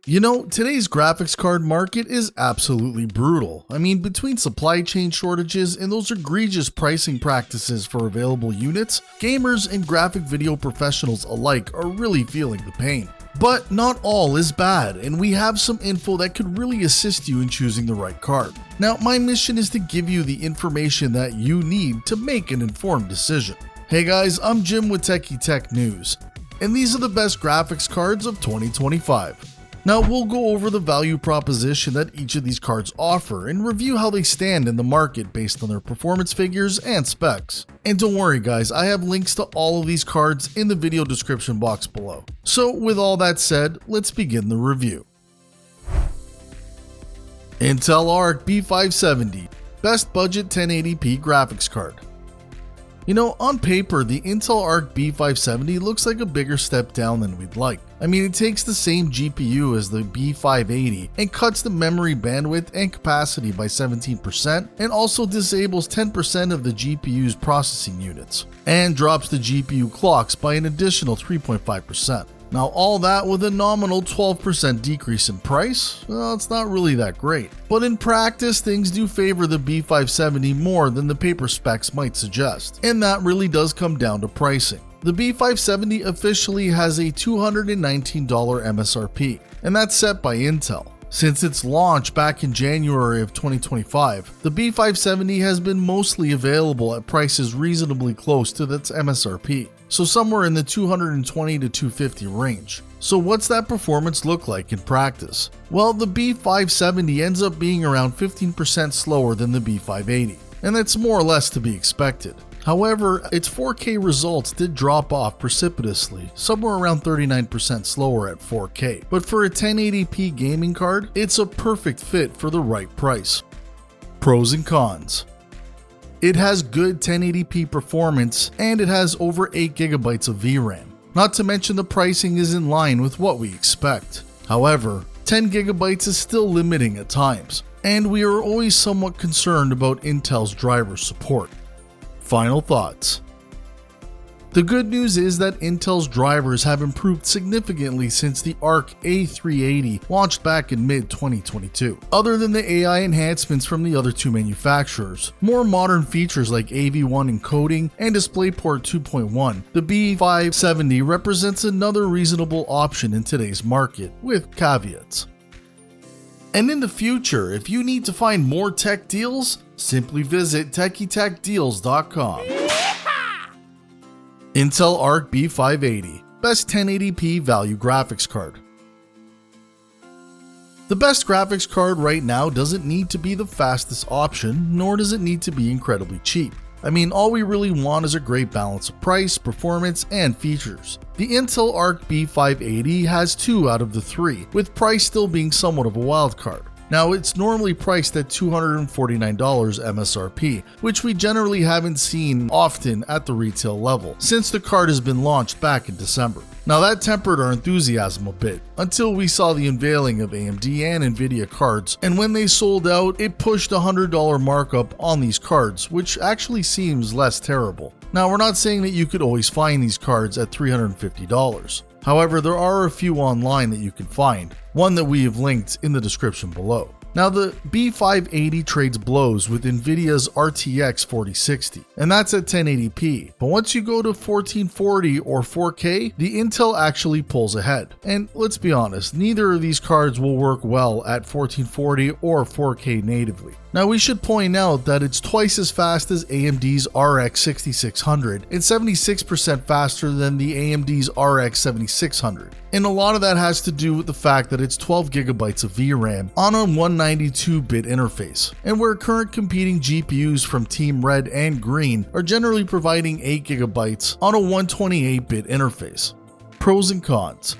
You know, today's graphics card market is absolutely brutal. I mean, between supply chain shortages and those egregious pricing practices for available units, gamers and graphic video professionals alike are really feeling the pain. But not all is bad, and we have some info that could really assist you in choosing the right card. Now, my mission is to give you the information that you need to make an informed decision. Hey guys, I'm Jim with Techie Tech News, and these are the best graphics cards of 2025. Now we'll go over the value proposition that each of these cards offer and review how they stand in the market based on their performance figures and specs. And don't worry guys, I have links to all of these cards in the video description box below. So with all that said, let's begin the review. Intel Arc B570, best budget 1080p graphics card. You know, on paper, the Intel Arc B570 looks like a bigger step down than we'd like. I mean, it takes the same GPU as the B580 and cuts the memory bandwidth and capacity by 17% and also disables 10% of the GPU's processing units and drops the GPU clocks by an additional 3.5%. Now all that with a nominal 12% decrease in price? Well, it's not really that great. But in practice, things do favor the B570 more than the paper specs might suggest, and that really does come down to pricing. The B570 officially has a $219 MSRP, and that's set by Intel. Since its launch back in January of 2025, the B570 has been mostly available at prices reasonably close to its MSRP, so somewhere in the $220 to $250 range. So what's that performance look like in practice? Well, the B570 ends up being around 15% slower than the B580, and that's more or less to be expected. However, its 4K results did drop off precipitously, somewhere around 39% slower at 4K. But for a 1080p gaming card, it's a perfect fit for the right price. Pros and cons. It has good 1080p performance, and it has over 8GB of VRAM. Not to mention the pricing is in line with what we expect. However, 10GB is still limiting at times, and we are always somewhat concerned about Intel's driver support. Final thoughts. The good news is that Intel's drivers have improved significantly since the Arc A380 launched back in mid-2022. Other than the AI enhancements from the other two manufacturers, more modern features like AV1 encoding and DisplayPort 2.1, the B570 represents another reasonable option in today's market, with caveats. And in the future, if you need to find more tech deals, simply visit TechieTechDeals.com. Intel Arc B580, best 1080p value graphics card. The best graphics card right now doesn't need to be the fastest option, nor does it need to be incredibly cheap. I mean, all we really want is a great balance of price, performance, and features. The Intel Arc B580 has 2 out of the 3, with price still being somewhat of a wild card. Now, it's normally priced at $249 MSRP, which we generally haven't seen often at the retail level, since the card has been launched back in December. Now that tempered our enthusiasm a bit, until we saw the unveiling of AMD and Nvidia cards, and when they sold out, it pushed a $100 markup on these cards, which actually seems less terrible. Now we're not saying that you could always find these cards at $350. However, there are a few online that you can find, one that we have linked in the description below. Now the B580 trades blows with Nvidia's RTX 4060, and that's at 1080p, but once you go to 1440 or 4K, the Intel actually pulls ahead. And let's be honest, neither of these cards will work well at 1440 or 4K natively. Now we should point out that it's twice as fast as AMD's RX 6600 and 76% faster than the AMD's RX 7600. And a lot of that has to do with the fact that it's 12GB of VRAM on a 192-bit interface, and where current competing GPUs from Team Red and Green are generally providing 8GB on a 128-bit interface. Pros and cons.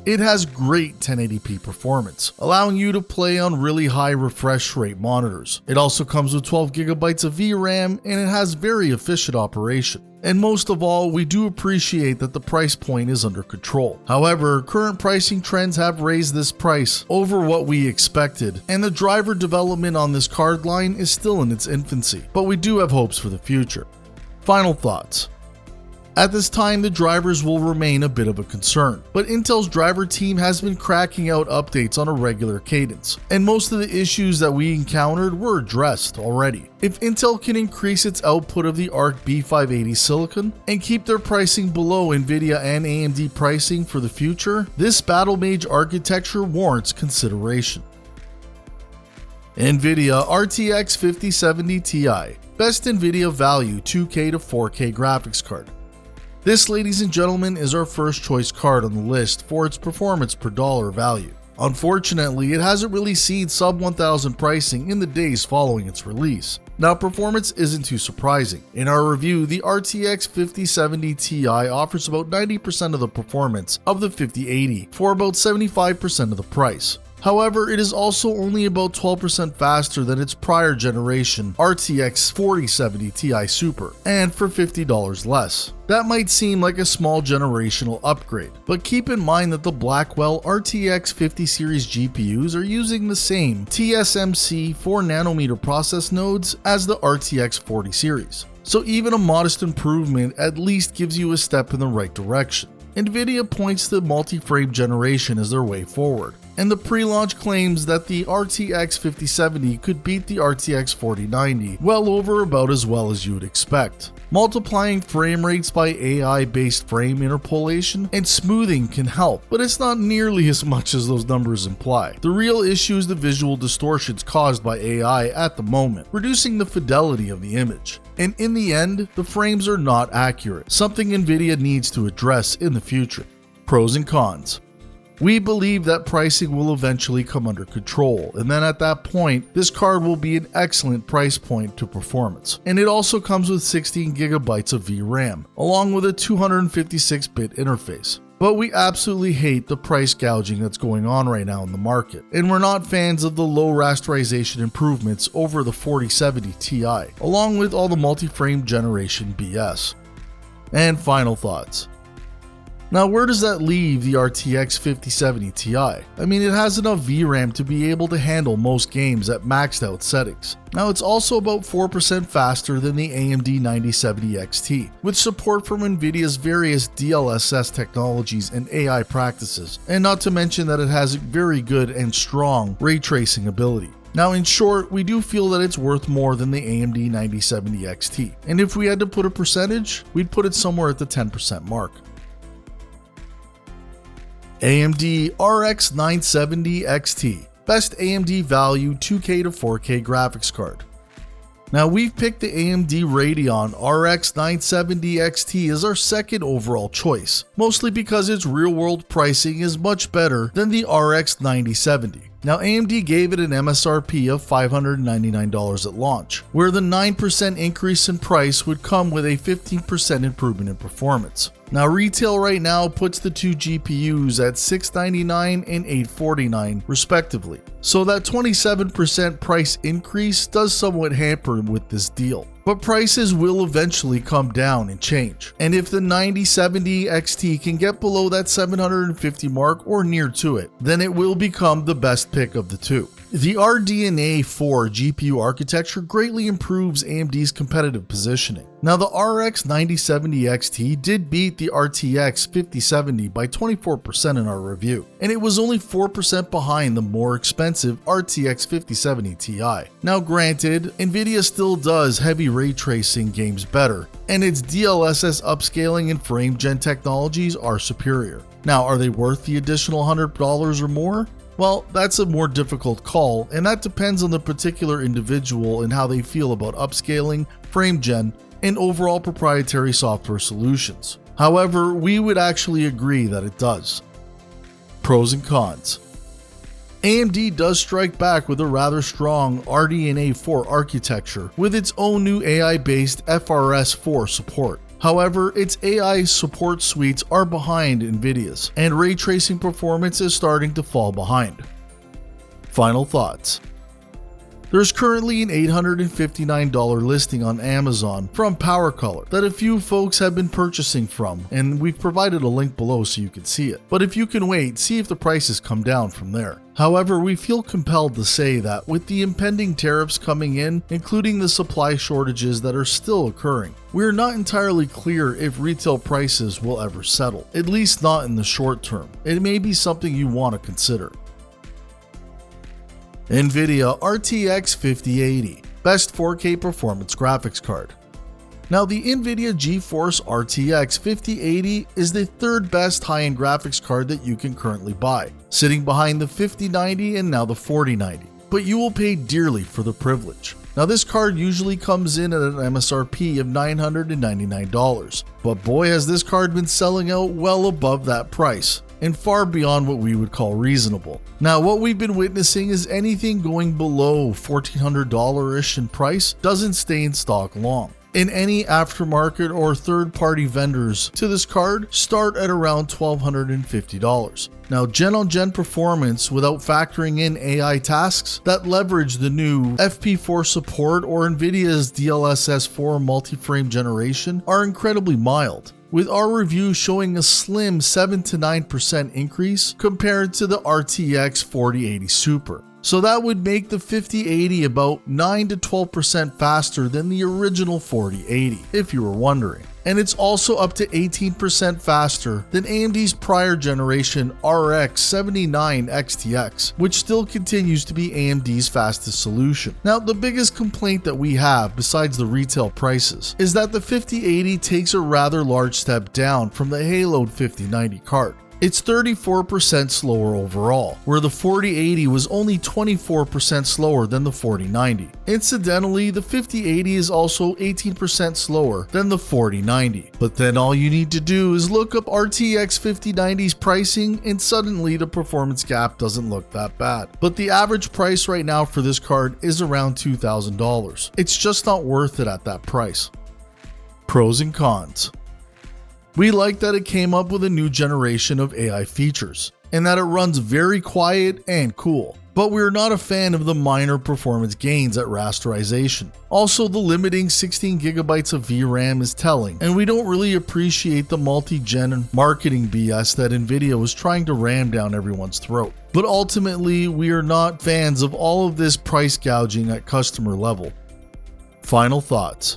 It has great 1080p performance, allowing you to play on really high refresh rate monitors. It also comes with 12GB of VRAM, and it has very efficient operation. And most of all, we do appreciate that the price point is under control. However, current pricing trends have raised this price over what we expected, and the driver development on this card line is still in its infancy, but we do have hopes for the future. Final thoughts. At this time, the drivers will remain a bit of a concern, but Intel's driver team has been cracking out updates on a regular cadence, and most of the issues that we encountered were addressed already. If Intel can increase its output of the Arc B580 silicon and keep their pricing below Nvidia and AMD pricing for the future, this battle mage architecture warrants consideration. Nvidia RTX 5070 Ti, best Nvidia value 2K to 4K graphics card. This, ladies and gentlemen, is our first choice card on the list for its performance per dollar value. Unfortunately, it hasn't really seen sub 1000 pricing in the days following its release. Now, performance isn't too surprising. In our review, the RTX 5070 Ti offers about 90% of the performance of the 5080 for about 75% of the price. However, it is also only about 12% faster than its prior generation RTX 4070 Ti Super, and for $50 less. That might seem like a small generational upgrade, but keep in mind that the Blackwell RTX 50 series GPUs are using the same TSMC 4nm process nodes as the RTX 40 series. So even a modest improvement at least gives you a step in the right direction. Nvidia points to multi-frame generation as their way forward, and the pre-launch claims that the RTX 5070 could beat the RTX 4090 well over about as well as you would expect. Multiplying frame rates by AI-based frame interpolation and smoothing can help, but it's not nearly as much as those numbers imply. The real issue is the visual distortions caused by AI at the moment, reducing the fidelity of the image. And in the end, the frames are not accurate, something Nvidia needs to address in the future. Pros and cons. We believe that pricing will eventually come under control, and then at that point, this card will be an excellent price point to performance. And it also comes with 16GB of VRAM, along with a 256-bit interface. But we absolutely hate the price gouging that's going on right now in the market, and we're not fans of the low rasterization improvements over the 4070 Ti, along with all the multi-frame generation BS. And final thoughts. Now, where does that leave the RTX 5070 Ti? I mean, it has enough VRAM to be able to handle most games at maxed out settings. Now, it's also about 4% faster than the AMD 9070 XT, with support from Nvidia's various DLSS technologies and AI practices, and not to mention that it has very good and strong ray tracing ability. Now, in short, we do feel that it's worth more than the AMD 9070 XT, and if we had to put a percentage, we'd put it somewhere at the 10% mark. AMD RX 970 XT, best AMD value 2K to 4K graphics card. Now, we've picked the AMD Radeon RX 970 XT as our second overall choice, mostly because its real-world pricing is much better than the RX 9070. Now, AMD gave it an MSRP of $599 at launch, where the 9% increase in price would come with a 15% improvement in performance. Now, retail right now puts the two GPUs at $699 and $849 respectively, so that 27% price increase does somewhat hamper with this deal. But prices will eventually come down and change, and if the 9070 XT can get below that $750 mark or near to it, then it will become the best pick of the two. The RDNA 4 GPU architecture greatly improves AMD's competitive positioning. Now, the RX 9070 XT did beat the RTX 5070 by 24% in our review, and it was only 4% behind the more expensive RTX 5070 Ti. Now, granted, Nvidia still does heavy ray tracing games better, and its DLSS upscaling and frame gen technologies are superior. Now, are they worth the additional $100 or more? Well, that's a more difficult call, and that depends on the particular individual and how they feel about upscaling, frame gen, and overall proprietary software solutions. However, we would actually agree that it does. Pros and cons. AMD does strike back with a rather strong RDNA 4 architecture with its own new AI-based FRS4 support. However, its AI support suites are behind Nvidia's, and ray tracing performance is starting to fall behind. Final thoughts. There's currently an $859 listing on Amazon from PowerColor that a few folks have been purchasing from, and we've provided a link below so you can see it. But if you can wait, see if the prices come down from there. However, we feel compelled to say that with the impending tariffs coming in, including the supply shortages that are still occurring, we are not entirely clear if retail prices will ever settle, at least not in the short term. It may be something you want to consider. Nvidia RTX 5080, best 4K performance graphics card. Now, the Nvidia GeForce RTX 5080 is the third best high-end graphics card that you can currently buy, sitting behind the 5090 and now the 4090. But you will pay dearly for the privilege. Now, this card usually comes in at an MSRP of $999, but boy has this card been selling out well above that price, and far beyond what we would call reasonable. Now, what we've been witnessing is anything going below $1,400-ish in price doesn't stay in stock long. And any aftermarket or third-party vendors to this card start at around $1,250. Now, gen-on-gen performance without factoring in AI tasks that leverage the new FP4 support or Nvidia's DLSS 4 multi-frame generation are incredibly mild, with our review showing a slim 7 to 9% increase compared to the RTX 4080 Super. So that would make the 5080 about 9 to 12% faster than the original 4080, if you were wondering. And it's also up to 18% faster than AMD's prior generation RX 79 XTX, which still continues to be AMD's fastest solution. Now, the biggest complaint that we have, besides the retail prices, is that the 5080 takes a rather large step down from the haloed 5090 card. It's 34% slower overall, where the 4080 was only 24% slower than the 4090. Incidentally, the 5080 is also 18% slower than the 4090. But then all you need to do is look up RTX 5090's pricing and suddenly the performance gap doesn't look that bad. But the average price right now for this card is around $2,000. It's just not worth it at that price. Pros and cons. We like that it came up with a new generation of AI features, and that it runs very quiet and cool. But we're not a fan of the minor performance gains at rasterization. Also, the limiting 16GB of VRAM is telling, and we don't really appreciate the multi-gen marketing BS that Nvidia was trying to ram down everyone's throat. But ultimately, we are not fans of all of this price gouging at customer level. Final thoughts.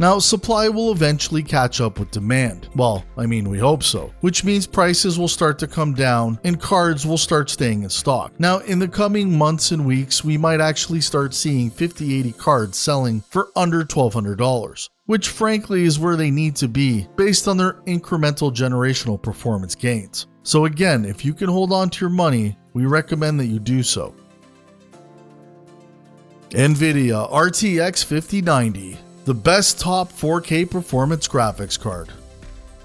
Now, supply will eventually catch up with demand. Well, we hope so, which means prices will start to come down and cards will start staying in stock. Now, in the coming months and weeks, we might actually start seeing 5080 cards selling for under $1,200, which frankly is where they need to be based on their incremental generational performance gains. So again, if you can hold on to your money, we recommend that you do so. Nvidia RTX 5090. The best top 4K performance graphics card.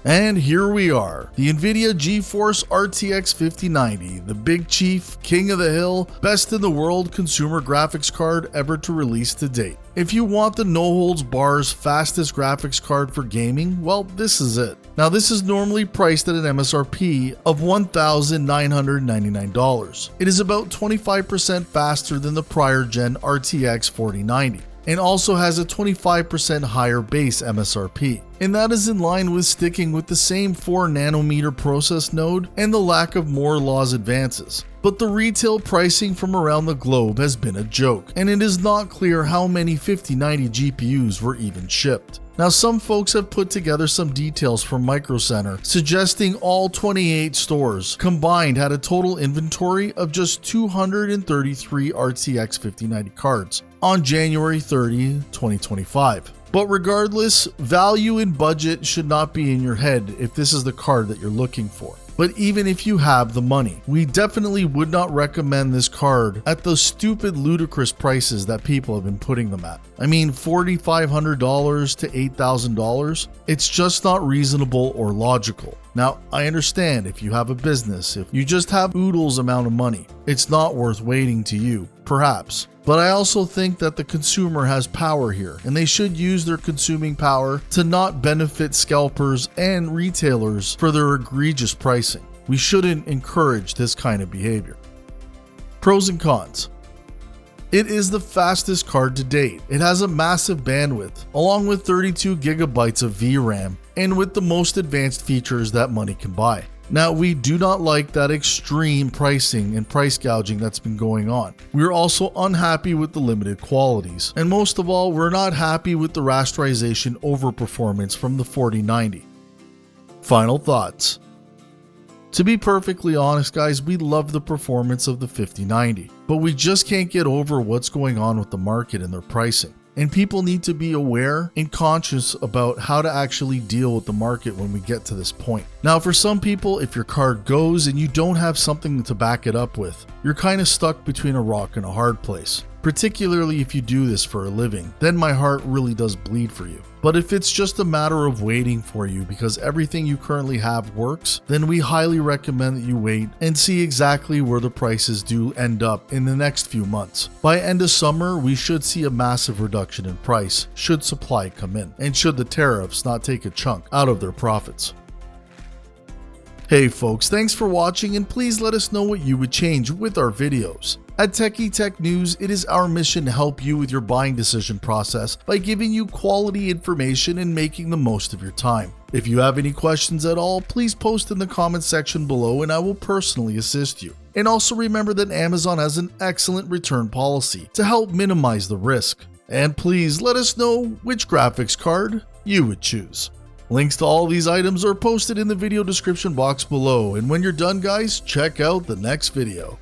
And here we are, the Nvidia GeForce RTX 5090, the big chief, king of the hill, best in the world consumer graphics card ever to release to date. If you want the no-holds-bars fastest graphics card for gaming, well, this is it. Now, this is normally priced at an MSRP of $1,999. It is about 25% faster than the prior gen RTX 4090. And also has a 25% higher base MSRP. And that is in line with sticking with the same 4nm process node and the lack of Moore's Law's advances. But the retail pricing from around the globe has been a joke, and it is not clear how many 5090 GPUs were even shipped. Now, some folks have put together some details from Micro Center suggesting all 28 stores combined had a total inventory of just 233 RTX 5090 cards on January 30, 2025. But regardless, value and budget should not be in your head if this is the card that you're looking for. But even if you have the money, we definitely would not recommend this card at the stupid ludicrous prices that people have been putting them at. $4,500 to $8,000, it's just not reasonable or logical. Now, I understand if you have a business, if you just have oodles amount of money, it's not worth waiting to you, perhaps. But I also think that the consumer has power here, and they should use their consuming power to not benefit scalpers and retailers for their egregious pricing. We shouldn't encourage this kind of behavior. Pros and cons. It is the fastest card to date. It has a massive bandwidth, along with 32 gigabytes of VRAM, and with the most advanced features that money can buy. Now, we do not like that extreme pricing and price gouging that's been going on. We're also unhappy with the limited qualities, and most of all, we're not happy with the rasterization overperformance from the 4090. Final thoughts. To be perfectly honest, guys, we love the performance of the 5090, but we just can't get over what's going on with the market and their pricing. And people need to be aware and conscious about how to actually deal with the market when we get to this point. Now, for some people, if your card goes and you don't have something to back it up with, you're kind of stuck between a rock and a hard place. Particularly if you do this for a living, then my heart really does bleed for you. But if it's just a matter of waiting for you because everything you currently have works, then we highly recommend that you wait and see exactly where the prices do end up in the next few months. By end of summer, we should see a massive reduction in price should supply come in, and should the tariffs not take a chunk out of their profits. Hey folks, thanks for watching, and please let us know what you would change with our videos. At Techie Tech News, it is our mission to help you with your buying decision process by giving you quality information and making the most of your time. If you have any questions at all, please post in the comment section below and I will personally assist you. And also remember that Amazon has an excellent return policy to help minimize the risk. And please let us know which graphics card you would choose. Links to all these items are posted in the video description box below, and when you're done, guys, check out the next video.